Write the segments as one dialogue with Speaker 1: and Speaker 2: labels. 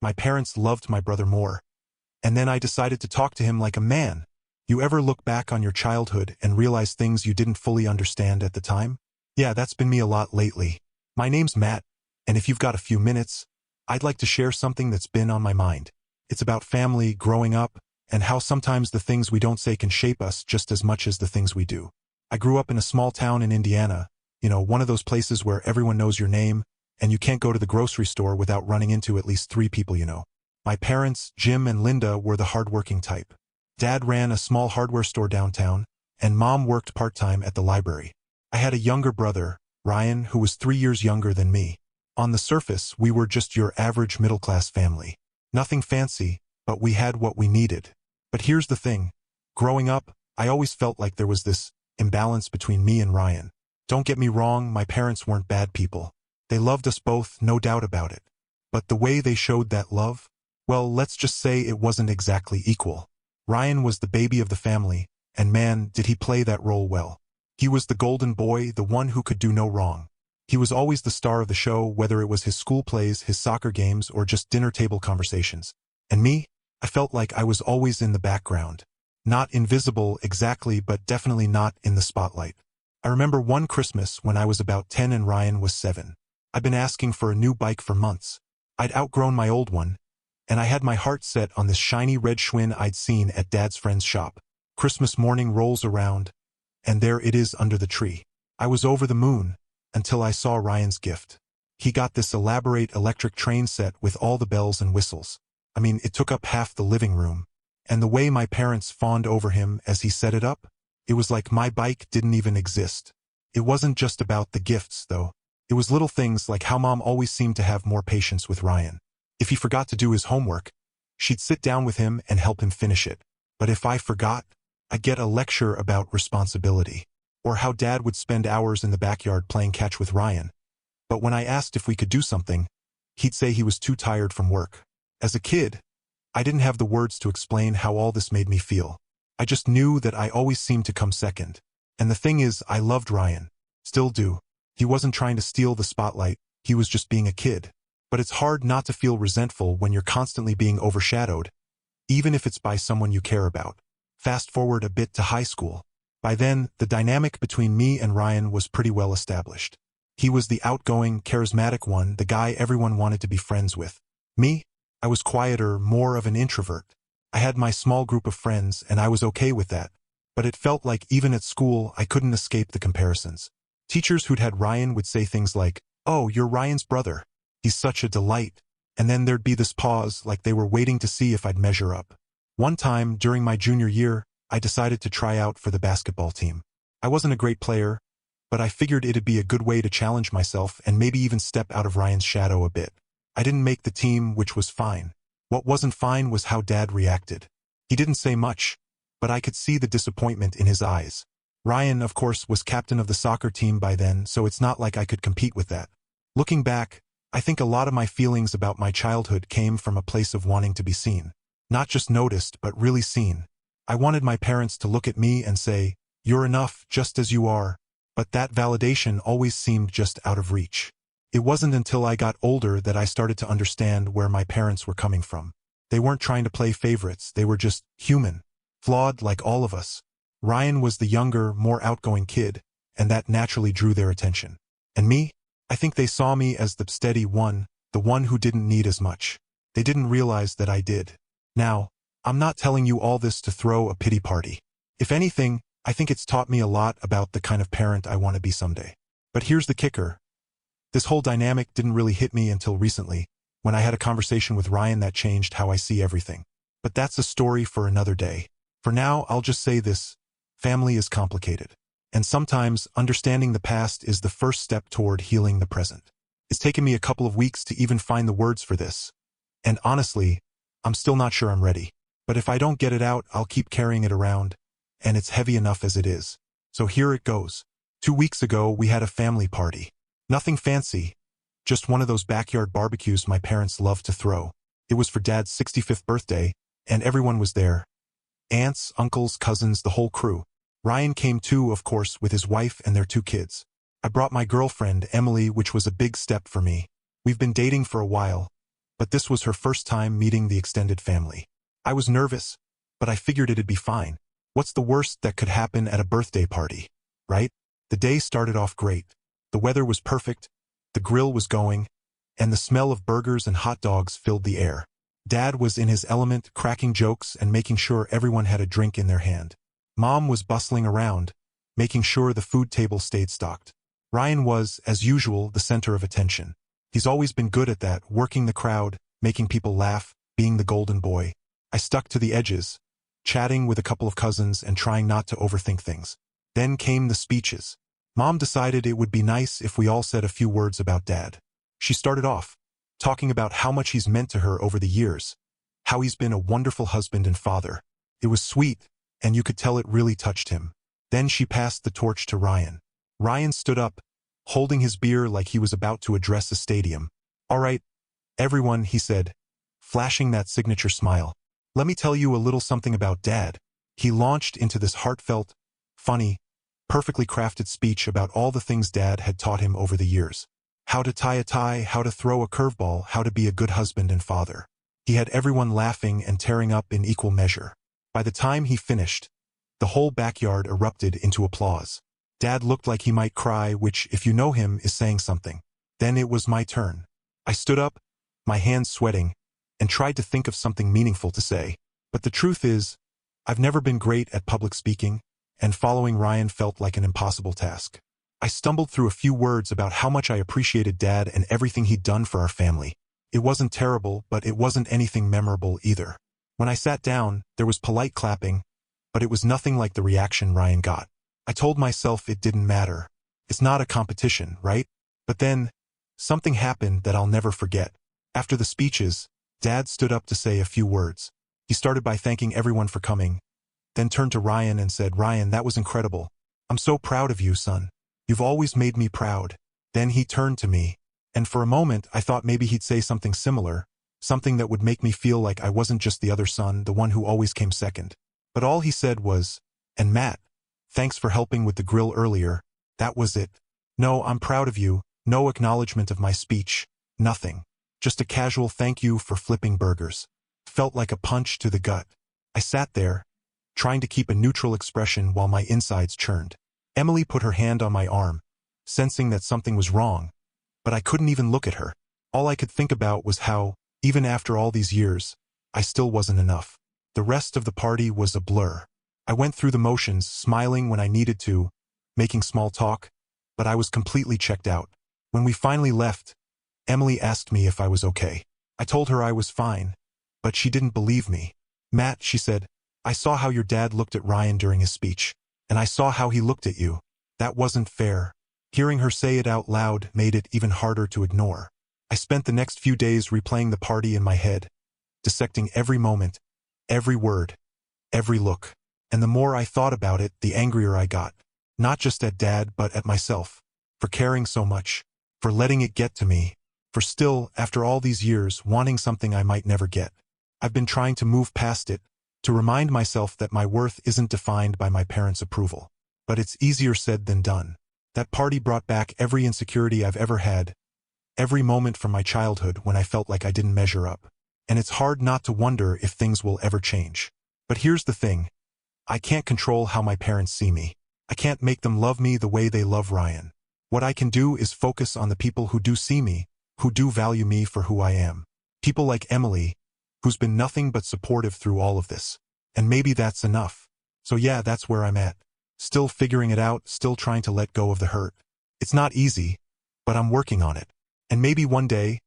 Speaker 1: My parents loved my brother more. And then I decided to talk to him like a man. You ever look back on your childhood and realize things you didn't fully understand at the time? Yeah, that's been me a lot lately. My name's Matt, and if you've got a few minutes, I'd like to share something that's been on my mind. It's about family, growing up, and how sometimes the things we don't say can shape us just as much as the things we do. I grew up in a small town in Indiana, one of those places where everyone knows your name, and you can't go to the grocery store without running into at least 3 people you know. My parents, Jim and Linda, were the hardworking type. Dad ran a small hardware store downtown, and Mom worked part-time at the library. I had a younger brother, Ryan, who was 3 years younger than me. On the surface, we were just your average middle-class family. Nothing fancy, but we had what we needed. But here's the thing. Growing up, I always felt like there was this imbalance between me and Ryan. Don't get me wrong, my parents weren't bad people. They loved us both, no doubt about it. But the way they showed that love, well, let's just say it wasn't exactly equal. Ryan was the baby of the family, and man, did he play that role well. He was the golden boy, the one who could do no wrong. He was always the star of the show, whether it was his school plays, his soccer games, or just dinner table conversations. And me? I felt like I was always in the background. Not invisible exactly, but definitely not in the spotlight. I remember one Christmas when I was about 10 and Ryan was 7. I'd been asking for a new bike for months. I'd outgrown my old one, and I had my heart set on this shiny red Schwinn I'd seen at Dad's friend's shop. Christmas morning rolls around, and there it is under the tree. I was over the moon, until I saw Ryan's gift. He got this elaborate electric train set with all the bells and whistles. I mean, it took up half the living room. And the way my parents fawned over him as he set it up, it was like my bike didn't even exist. It wasn't just about the gifts, though. It was little things like how Mom always seemed to have more patience with Ryan. If he forgot to do his homework, she'd sit down with him and help him finish it. But if I forgot, I'd get a lecture about responsibility. Or how Dad would spend hours in the backyard playing catch with Ryan. But when I asked if we could do something, he'd say he was too tired from work. As a kid, I didn't have the words to explain how all this made me feel. I just knew that I always seemed to come second. And the thing is, I loved Ryan. Still do. He wasn't trying to steal the spotlight, he was just being a kid. But it's hard not to feel resentful when you're constantly being overshadowed, even if it's by someone you care about. Fast forward a bit to high school. By then, the dynamic between me and Ryan was pretty well established. He was the outgoing, charismatic one, the guy everyone wanted to be friends with. Me? I was quieter, more of an introvert. I had my small group of friends, and I was okay with that. But it felt like even at school, I couldn't escape the comparisons. Teachers who'd had Ryan would say things like, "Oh, you're Ryan's brother. He's such a delight." And then there'd be this pause, like they were waiting to see if I'd measure up. One time, during my junior year, I decided to try out for the basketball team. I wasn't a great player, but I figured it'd be a good way to challenge myself and maybe even step out of Ryan's shadow a bit. I didn't make the team, which was fine. What wasn't fine was how Dad reacted. He didn't say much, but I could see the disappointment in his eyes. Ryan, of course, was captain of the soccer team by then, so it's not like I could compete with that. Looking back, I think a lot of my feelings about my childhood came from a place of wanting to be seen. Not just noticed, but really seen. I wanted my parents to look at me and say, "You're enough, just as you are," but that validation always seemed just out of reach. It wasn't until I got older that I started to understand where my parents were coming from. They weren't trying to play favorites, they were just human, flawed like all of us. Ryan was the younger, more outgoing kid, and that naturally drew their attention. And me? I think they saw me as the steady one, the one who didn't need as much. They didn't realize that I did. Now, I'm not telling you all this to throw a pity party. If anything, I think it's taught me a lot about the kind of parent I want to be someday. But here's the kicker. This whole dynamic didn't really hit me until recently, when I had a conversation with Ryan that changed how I see everything. But that's a story for another day. For now, I'll just say this. Family is complicated. And sometimes, understanding the past is the first step toward healing the present. It's taken me a couple of weeks to even find the words for this. And honestly, I'm still not sure I'm ready. But if I don't get it out, I'll keep carrying it around, and it's heavy enough as it is. So here it goes. 2 weeks ago, we had a family party. Nothing fancy, just one of those backyard barbecues my parents love to throw. It was for Dad's 65th birthday, and everyone was there. Aunts, uncles, cousins, the whole crew. Ryan came too, of course, with his wife and their 2 kids. I brought my girlfriend, Emily, which was a big step for me. We've been dating for a while, but this was her first time meeting the extended family. I was nervous, but I figured it'd be fine. What's the worst that could happen at a birthday party, right? The day started off great. The weather was perfect, the grill was going, and the smell of burgers and hot dogs filled the air. Dad was in his element, cracking jokes and making sure everyone had a drink in their hand. Mom was bustling around, making sure the food table stayed stocked. Ryan was, as usual, the center of attention. He's always been good at that, working the crowd, making people laugh, being the golden boy. I stuck to the edges, chatting with a couple of cousins and trying not to overthink things. Then came the speeches. Mom decided it would be nice if we all said a few words about Dad. She started off, talking about how much he's meant to her over the years, how he's been a wonderful husband and father. It was sweet, and you could tell it really touched him. Then she passed the torch to Ryan. Ryan stood up, holding his beer like he was about to address a stadium. "All right, everyone," he said, flashing that signature smile. "Let me tell you a little something about Dad." He launched into this heartfelt, funny, perfectly crafted speech about all the things Dad had taught him over the years. How to tie a tie, how to throw a curveball, how to be a good husband and father. He had everyone laughing and tearing up in equal measure. By the time he finished, the whole backyard erupted into applause. Dad looked like he might cry, which, if you know him, is saying something. Then it was my turn. I stood up, my hands sweating, and tried to think of something meaningful to say. But the truth is, I've never been great at public speaking, and following Ryan felt like an impossible task. I stumbled through a few words about how much I appreciated Dad and everything he'd done for our family. It wasn't terrible, but it wasn't anything memorable either. When I sat down, there was polite clapping, but it was nothing like the reaction Ryan got. I told myself it didn't matter. It's not a competition, right? But then, something happened that I'll never forget. After the speeches, Dad stood up to say a few words. He started by thanking everyone for coming, then turned to Ryan and said, "Ryan, that was incredible. I'm so proud of you, son. You've always made me proud." Then he turned to me, and for a moment I thought maybe he'd say something similar, something that would make me feel like I wasn't just the other son, the one who always came second. But all he said was, "And Matt, thanks for helping with the grill earlier." That was it. No, "I'm proud of you," no acknowledgement of my speech, nothing. Just a casual thank you for flipping burgers. Felt like a punch to the gut. I sat there, trying to keep a neutral expression while my insides churned. Emily put her hand on my arm, sensing that something was wrong, but I couldn't even look at her. All I could think about was how, even after all these years, I still wasn't enough. The rest of the party was a blur. I went through the motions, smiling when I needed to, making small talk, but I was completely checked out. When we finally left, Emily asked me if I was okay. I told her I was fine, but she didn't believe me. "Matt," she said, "I saw how your dad looked at Ryan during his speech. And I saw how he looked at you. That wasn't fair." Hearing her say it out loud made it even harder to ignore. I spent the next few days replaying the party in my head, dissecting every moment, every word, every look. And the more I thought about it, the angrier I got. Not just at Dad, but at myself. For caring so much. For letting it get to me. For still, after all these years, wanting something I might never get. I've been trying to move past it, to remind myself that my worth isn't defined by my parents' approval. But it's easier said than done. That party brought back every insecurity I've ever had, every moment from my childhood when I felt like I didn't measure up. And it's hard not to wonder if things will ever change. But here's the thing. I can't control how my parents see me. I can't make them love me the way they love Ryan. What I can do is focus on the people who do see me, who do value me for who I am. People like Emily, who's been nothing but supportive through all of this. And maybe that's enough. So yeah, that's where I'm at. Still figuring it out, still trying to let go of the hurt. It's not easy, but I'm working on it. And maybe one day,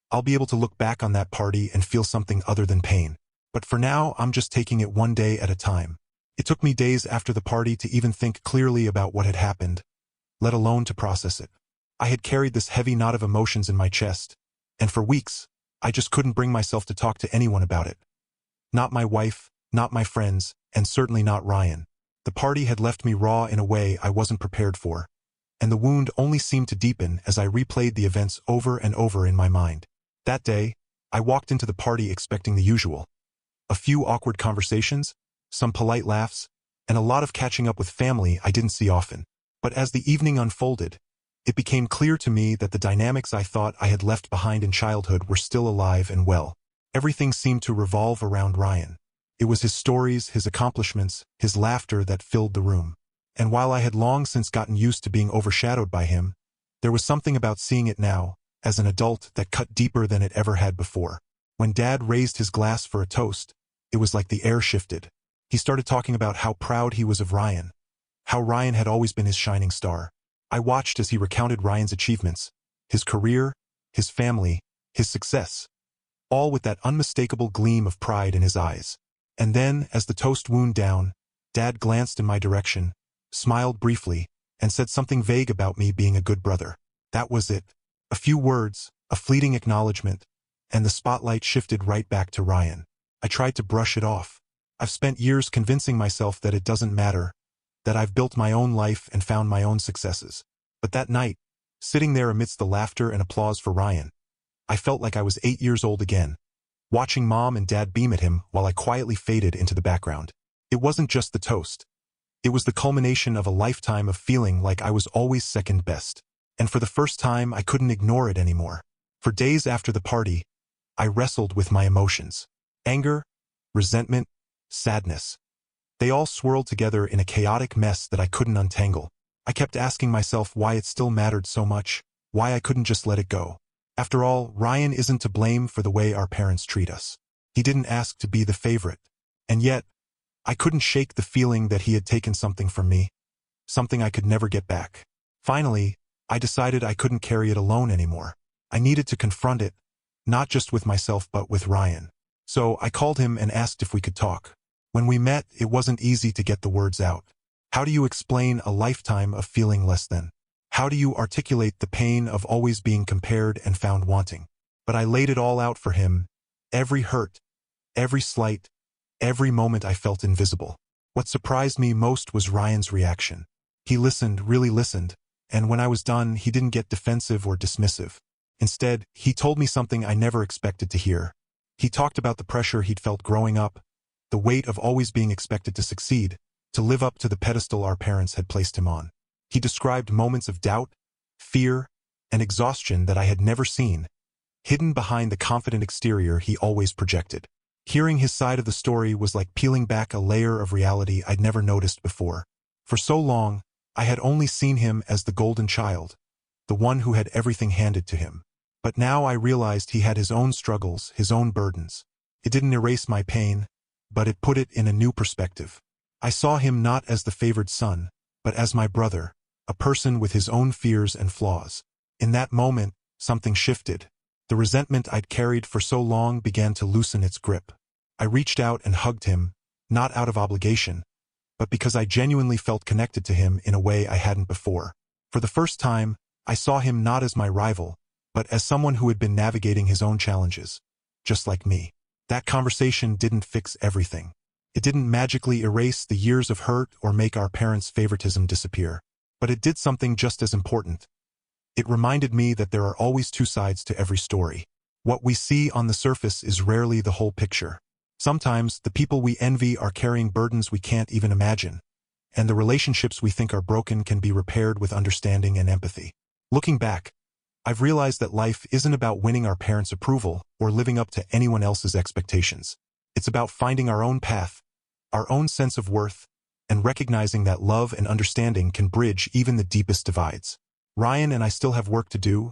Speaker 1: I'll be able to look back on that party and feel something other than pain. But for now, I'm just taking it one day at a time. It took me days after the party to even think clearly about what had happened, let alone to process it. I had carried this heavy knot of emotions in my chest, and for weeks, I just couldn't bring myself to talk to anyone about it. Not my wife, not my friends, and certainly not Ryan. The party had left me raw in a way I wasn't prepared for, and the wound only seemed to deepen as I replayed the events over and over in my mind. That day, I walked into the party expecting the usual. A few awkward conversations, some polite laughs, and a lot of catching up with family I didn't see often. But as the evening unfolded, It became clear to me that the dynamics I thought I had left behind in childhood were still alive and well. Everything seemed to revolve around Ryan. It was his stories, his accomplishments, his laughter that filled the room. And while I had long since gotten used to being overshadowed by him, there was something about seeing it now, as an adult, that cut deeper than it ever had before. When Dad raised his glass for a toast, it was like the air shifted. He started talking about how proud he was of Ryan, how Ryan had always been his shining star. I watched as he recounted Ryan's achievements, his career, his family, his success, all with that unmistakable gleam of pride in his eyes. And then, as the toast wound down, Dad glanced in my direction, smiled briefly, and said something vague about me being a good brother. That was it. A few words, a fleeting acknowledgement, and the spotlight shifted right back to Ryan. I tried to brush it off. I've spent years convincing myself that it doesn't matter, that I've built my own life and found my own successes. But that night, sitting there amidst the laughter and applause for Ryan, I felt like I was 8 years old again, watching Mom and Dad beam at him while I quietly faded into the background. It wasn't just the toast. It was the culmination of a lifetime of feeling like I was always second best. And for the first time, I couldn't ignore it anymore. For days after the party, I wrestled with my emotions. Anger, resentment, sadness. They all swirled together in a chaotic mess that I couldn't untangle. I kept asking myself why it still mattered so much, why I couldn't just let it go. After all, Ryan isn't to blame for the way our parents treat us. He didn't ask to be the favorite. And yet, I couldn't shake the feeling that he had taken something from me, something I could never get back. Finally, I decided I couldn't carry it alone anymore. I needed to confront it, not just with myself but with Ryan. So I called him and asked if we could talk. When we met, it wasn't easy to get the words out. How do you explain a lifetime of feeling less than? How do you articulate the pain of always being compared and found wanting? But I laid it all out for him. Every hurt, every slight, every moment I felt invisible. What surprised me most was Ryan's reaction. He listened, really listened, and when I was done, he didn't get defensive or dismissive. Instead, he told me something I never expected to hear. He talked about the pressure he'd felt growing up, the weight of always being expected to succeed, to live up to the pedestal our parents had placed him on. He described moments of doubt, fear, and exhaustion that I had never seen, hidden behind the confident exterior he always projected. Hearing his side of the story was like peeling back a layer of reality I'd never noticed before. For so long, I had only seen him as the golden child, the one who had everything handed to him. But now I realized he had his own struggles, his own burdens. It didn't erase my pain, but it put it in a new perspective. I saw him not as the favored son, but as my brother, a person with his own fears and flaws. In that moment, something shifted. The resentment I'd carried for so long began to loosen its grip. I reached out and hugged him, not out of obligation, but because I genuinely felt connected to him in a way I hadn't before. For the first time, I saw him not as my rival, but as someone who had been navigating his own challenges, just like me. That conversation didn't fix everything. It didn't magically erase the years of hurt or make our parents' favoritism disappear. But it did something just as important. It reminded me that there are always two sides to every story. What we see on the surface is rarely the whole picture. Sometimes, the people we envy are carrying burdens we can't even imagine, and the relationships we think are broken can be repaired with understanding and empathy. Looking back, I've realized that life isn't about winning our parents' approval or living up to anyone else's expectations. It's about finding our own path, our own sense of worth, and recognizing that love and understanding can bridge even the deepest divides. Ryan and I still have work to do,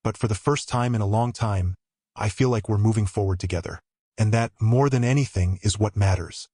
Speaker 1: but for the first time in a long time, I feel like we're moving forward together. And that, more than anything, is what matters.